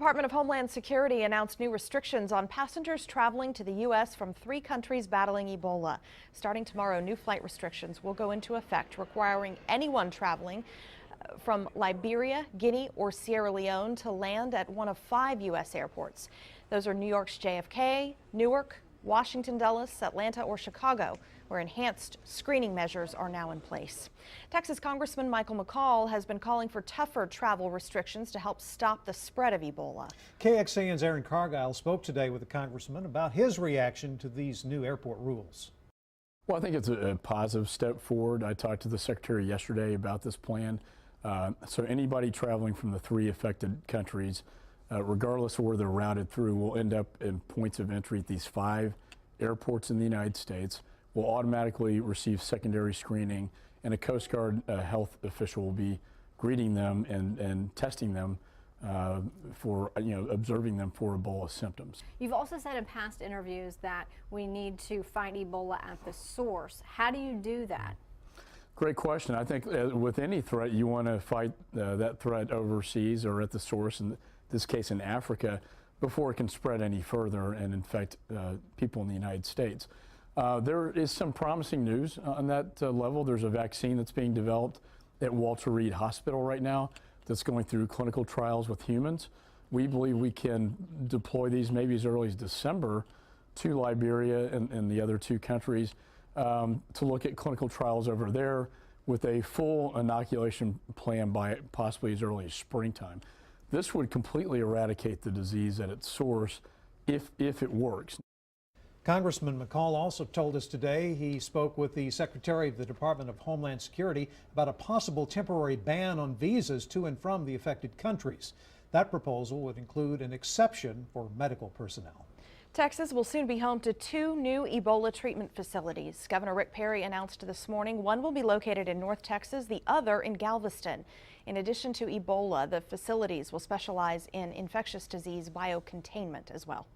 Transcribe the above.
Department of Homeland Security announced new restrictions on passengers traveling to the U.S. from 3 countries battling Ebola. Starting tomorrow, new flight restrictions will go into effect, requiring anyone traveling from Liberia, Guinea, or Sierra Leone to land at one of 5 U.S. airports. Those are New York's JFK, Newark, Washington Dulles, Atlanta, or Chicago, where enhanced screening measures are now in place. Texas Congressman Michael McCall has been calling for tougher travel restrictions to help stop the spread of Ebola. KXAN's Aaron Cargile spoke today with the congressman about his reaction to these new airport rules. Well, I think it's a positive step forward. I talked to the secretary yesterday about this plan. So anybody traveling from the 3 affected countries, regardless of where they're routed through, will end up in points of entry at these 5 airports in the United States, will automatically receive secondary screening, and a Coast Guard health official will be greeting them and testing them for, observing them for Ebola symptoms. You've also said in past interviews that we need to fight Ebola at the source. How do you do that? Great question. I think with any threat, you want to fight that threat overseas or at the source, in this case in Africa, before it can spread any further and infect people in the United States. There is some promising news on that level. There's a vaccine that's being developed at Walter Reed Hospital right now that's going through clinical trials with humans. We believe we can deploy these maybe as early as December to Liberia and the other 2 countries to look at clinical trials over there with a full inoculation plan by possibly as early as springtime. This would completely eradicate the disease at its source if it works. Congressman McCall also told us today he spoke with the Secretary of the Department of Homeland Security about a possible temporary ban on visas to and from the affected countries. That proposal would include an exception for medical personnel. Texas will soon be home to 2 new Ebola treatment facilities. Governor Rick Perry announced this morning one will be located in North Texas, the other in Galveston. In addition to Ebola, the facilities will specialize in infectious disease biocontainment as well.